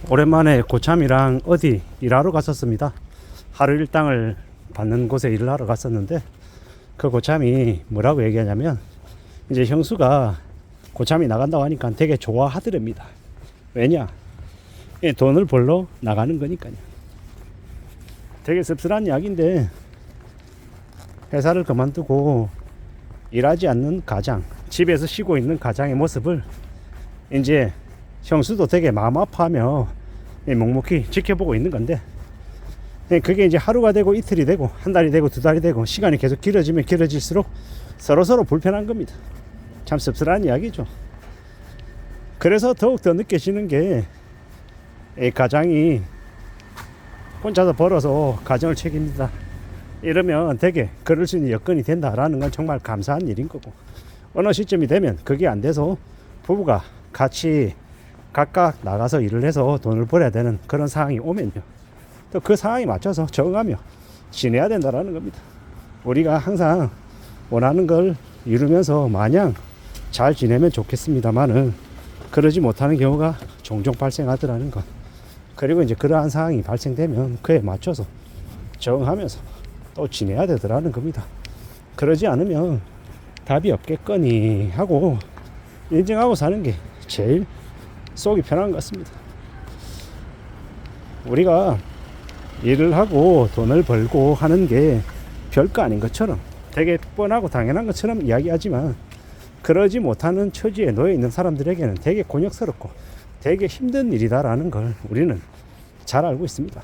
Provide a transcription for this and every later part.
오랜만에 고참이랑 어디 일하러 갔었습니다. 하루 일당을 받는 곳에 일을 하러 갔었는데, 그 고참이 뭐라고 얘기하냐면, 이제 형수가 고참이 나간다고 하니까 되게 좋아하더랍니다. 왜냐? 돈을 벌러 나가는 거니까요. 되게 씁쓸한 이야기인데, 회사를 그만두고 일하지 않는 가장, 집에서 쉬고 있는 가장의 모습을 이제 형수도 되게 마음 아파하며 묵묵히 지켜보고 있는 건데, 그게 이제 하루가 되고 이틀이 되고 한 달이 되고 두 달이 되고 시간이 계속 길어지면 길어질수록 서로 불편한 겁니다. 참 씁쓸한 이야기죠. 그래서 더욱더 느껴지는 게, 가장이 혼자서 벌어서 가정을 책임진다 이러면 되게 그럴 수 있는 여건이 된다라는 건 정말 감사한 일인 거고, 어느 시점이 되면 그게 안 돼서 부부가 같이 각각 나가서 일을 해서 돈을 벌어야 되는 그런 상황이 오면요, 또 그 상황에 맞춰서 적응하며 지내야 된다라는 겁니다. 우리가 항상 원하는 걸 이루면서 마냥 잘 지내면 좋겠습니다만은 그러지 못하는 경우가 종종 발생하더라는 것. 그리고 이제 그러한 상황이 발생되면 그에 맞춰서 적응하면서 또 지내야 되더라는 겁니다. 그러지 않으면 답이 없겠거니 하고 인정하고 사는 게 제일 속이 편한 것 같습니다. 우리가 일을 하고 돈을 벌고 하는 게 별거 아닌 것처럼, 되게 뻔하고 당연한 것처럼 이야기하지만, 그러지 못하는 처지에 놓여 있는 사람들에게는 되게 곤욕스럽고 되게 힘든 일이다라는 걸 우리는 잘 알고 있습니다.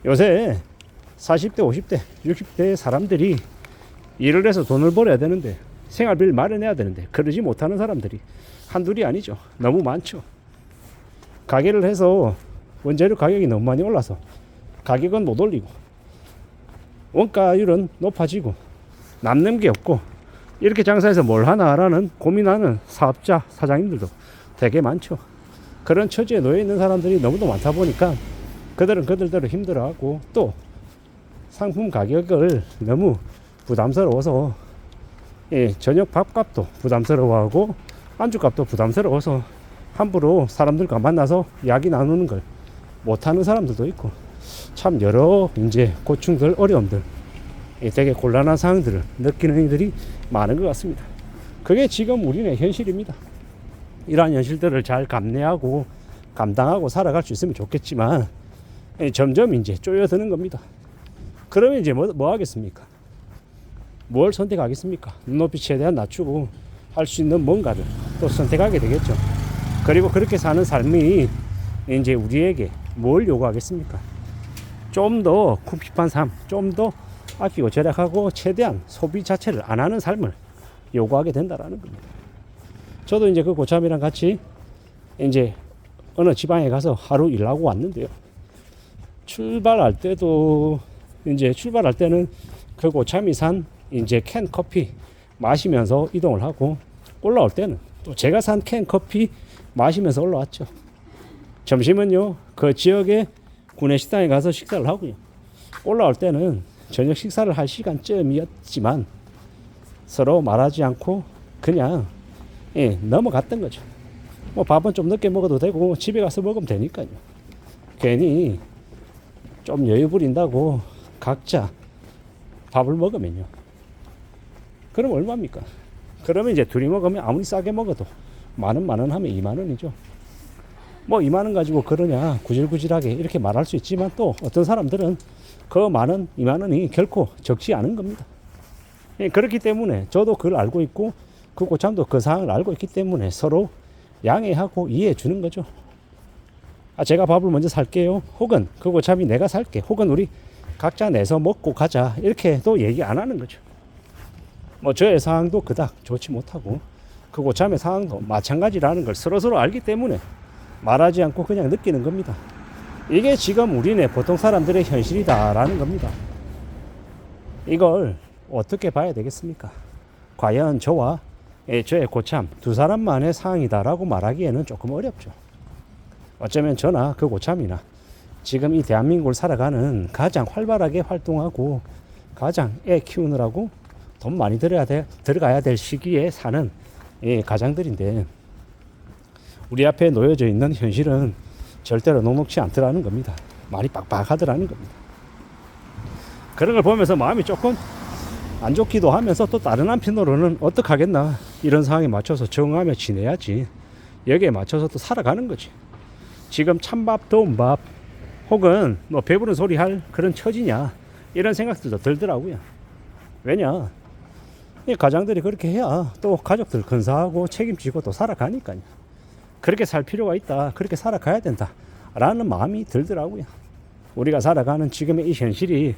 요새 40대, 50대, 60대 사람들이 일을 해서 돈을 벌어야 되는데, 생활비를 마련해야 되는데 그러지 못하는 사람들이 한둘이 아니죠. 너무 많죠. 가게를 해서 원재료 가격이 너무 많이 올라서 가격은 못 올리고 원가율은 높아지고 남는 게 없고, 이렇게 장사해서 뭘 하나라는 고민하는 사업자, 사장님들도 되게 많죠. 그런 처지에 놓여 있는 사람들이 너무도 많다 보니까 그들은 그들대로 힘들어하고, 또 상품 가격을 너무 부담스러워서 저녁 밥값도 부담스러워하고 안주값도 부담스러워서 함부로 사람들과 만나서 이야기 나누는 걸 못하는 사람들도 있고, 참 여러 이제 고충들, 어려움들, 되게 곤란한 상황들을 느끼는 이들이 많은 것 같습니다. 그게 지금 우리의 현실입니다. 이러한 현실들을 잘 감내하고 감당하고 살아갈 수 있으면 좋겠지만, 점점 이제 쪼여드는 겁니다. 그러면 이제 뭐 하겠습니까? 뭘 선택하겠습니까? 눈높이 최대한 낮추고 할 수 있는 뭔가를 또 선택하게 되겠죠. 그리고 그렇게 사는 삶이 이제 우리에게 뭘 요구하겠습니까? 좀 더 쿵핍한 삶, 좀 더 아끼고 절약하고 최대한 소비 자체를 안 하는 삶을 요구하게 된다라는 겁니다. 저도 이제 그 고참이랑 같이 이제 어느 지방에 가서 하루 일하고 왔는데요. 출발할 때는 그 고참이 산 이제 캔 커피 마시면서 이동을 하고, 올라올 때는 또 제가 산 캔 커피 마시면서 올라왔죠. 점심은요, 그 지역의 구내식당에 가서 식사를 하고요. 올라올 때는 저녁 식사를 할 시간쯤이었지만 서로 말하지 않고 그냥 넘어갔던 거죠. 뭐 밥은 좀 늦게 먹어도 되고 집에 가서 먹으면 되니까요. 괜히 좀 여유 부린다고 각자 밥을 먹으면요, 그럼 얼마입니까? 그러면 이제 둘이 먹으면 아무리 싸게 먹어도 만원 하면 2만원이죠. 뭐 2만원 가지고 그러냐 구질구질하게 이렇게 말할 수 있지만, 또 어떤 사람들은 그 만원, 2만원이 결코 적지 않은 겁니다. 그렇기 때문에 저도 그걸 알고 있고 그 고참도 그 상황을 알고 있기 때문에 서로 양해하고 이해해 주는 거죠. 제가 밥을 먼저 살게요, 혹은 그 고참이 내가 살게, 혹은 우리 각자 내서 먹고 가자, 이렇게도 얘기 안 하는 거죠. 뭐 저의 상황도 그닥 좋지 못하고 그 고참의 상황도 마찬가지라는 걸 서로 알기 때문에 말하지 않고 그냥 느끼는 겁니다. 이게 지금 우리네 보통 사람들의 현실이다라는 겁니다. 이걸 어떻게 봐야 되겠습니까? 과연 저와 저의 고참 두 사람만의 상황이다라고 말하기에는 조금 어렵죠. 어쩌면 저나 그 고참이나 지금 이 대한민국을 살아가는 가장 활발하게 활동하고 가장 애 키우느라고 돈 많이 들어가야 될 시기에 사는 가장들인데, 우리 앞에 놓여져 있는 현실은 절대로 녹록치 않더라는 겁니다. 많이 빡빡하더라는 겁니다. 그런 걸 보면서 마음이 조금 안 좋기도 하면서 또 다른 한편으로는 어떡하겠나, 이런 상황에 맞춰서 적응하며 지내야지, 여기에 맞춰서 또 살아가는 거지. 지금 찬밥 더운 밥 혹은 뭐 배부른 소리 할 그런 처지냐, 이런 생각들도 들더라고요. 왜냐, 이 가장들이 그렇게 해야 또 가족들 근사하고 책임지고 또 살아가니까요. 그렇게 살 필요가 있다, 그렇게 살아가야 된다 라는 마음이 들더라고요. 우리가 살아가는 지금의 이 현실이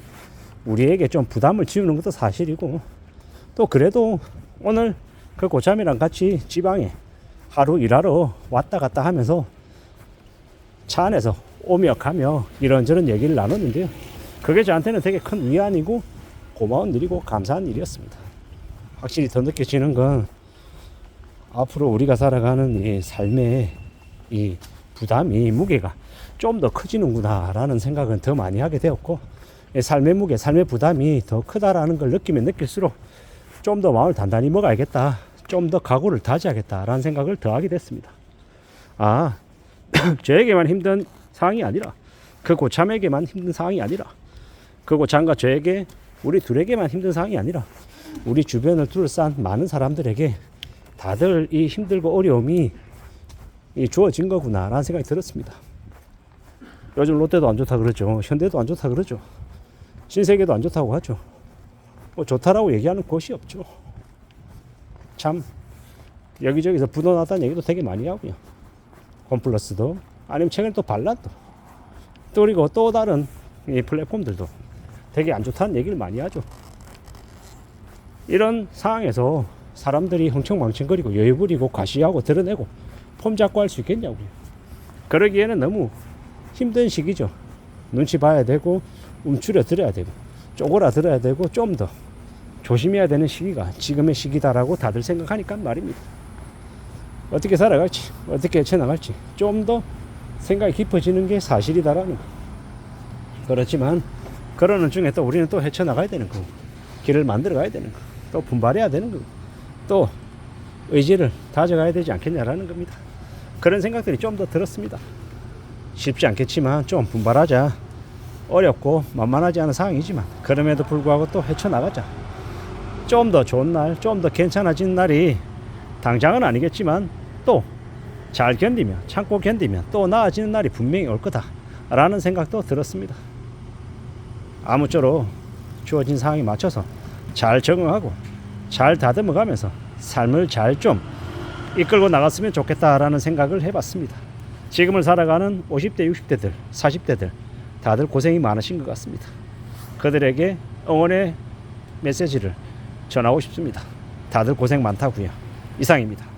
우리에게 좀 부담을 지우는 것도 사실이고, 또 그래도 오늘 그 고참이랑 같이 지방에 하루 일하러 왔다 갔다 하면서 차 안에서 오며 가며 이런저런 얘기를 나눴는데요. 그게 저한테는 되게 큰 위안이고 고마운 일이고 감사한 일이었습니다. 확실히 더 느껴지는 건 앞으로 우리가 살아가는 이 삶의 이 부담이, 무게가 좀 더 커지는구나 라는 생각은 더 많이 하게 되었고, 삶의 무게, 삶의 부담이 더 크다라는 걸 느끼면 느낄수록 좀 더 마음을 단단히 먹어야겠다, 좀 더 각오를 다져야겠다 라는 생각을 더 하게 됐습니다. 아, 저에게만 힘든 상황이 아니라, 그 고참에게만 힘든 상황이 아니라, 그 고참과 저에게, 우리 둘에게만 힘든 상황이 아니라 우리 주변을 둘러싼 많은 사람들에게 다들 이 힘들고 어려움이 주어진 거구나 라는 생각이 들었습니다. 요즘 롯데도 안 좋다 그러죠. 현대도 안 좋다 그러죠. 신세계도 안 좋다고 하죠. 뭐 좋다라고 얘기하는 곳이 없죠. 참 여기저기서 부도났다는 얘기도 되게 많이 하고요. 홈플러스도, 아니면 최근에 또 반란도, 또 그리고 또 다른 이 플랫폼들도 되게 안 좋다는 얘기를 많이 하죠. 이런 상황에서 사람들이 흥청망청거리고 여유 부리고 과시하고 드러내고 폼 잡고 할 수 있겠냐고요. 그러기에는 너무 힘든 시기죠. 눈치 봐야 되고 움츠려들어야 되고 쪼그라들어야 되고 좀 더 조심해야 되는 시기가 지금의 시기다라고 다들 생각하니까 말입니다. 어떻게 살아갈지, 어떻게 헤쳐나갈지 좀 더 생각이 깊어지는 게 사실이다라는 거. 그렇지만 그러는 중에 또 우리는 또 헤쳐나가야 되는 거고, 길을 만들어 가야 되는 거, 또 분발해야 되는 거고, 또 의지를 다져가야 되지 않겠냐라는 겁니다. 그런 생각들이 좀 더 들었습니다. 쉽지 않겠지만 좀 분발하자. 어렵고 만만하지 않은 상황이지만 그럼에도 불구하고 또 헤쳐나가자. 좀 더 좋은 날, 좀 더 괜찮아진 날이 당장은 아니겠지만 또 잘 견디면, 참고 견디면 또 나아지는 날이 분명히 올 거다 라는 생각도 들었습니다. 아무쪼록 주어진 상황에 맞춰서 잘 적응하고 잘 다듬어가면서 삶을 잘 좀 이끌고 나갔으면 좋겠다라는 생각을 해봤습니다. 지금을 살아가는 50대, 60대들, 40대들 다들 고생이 많으신 것 같습니다. 그들에게 응원의 메시지를 전하고 싶습니다. 다들 고생 많다고요. 이상입니다.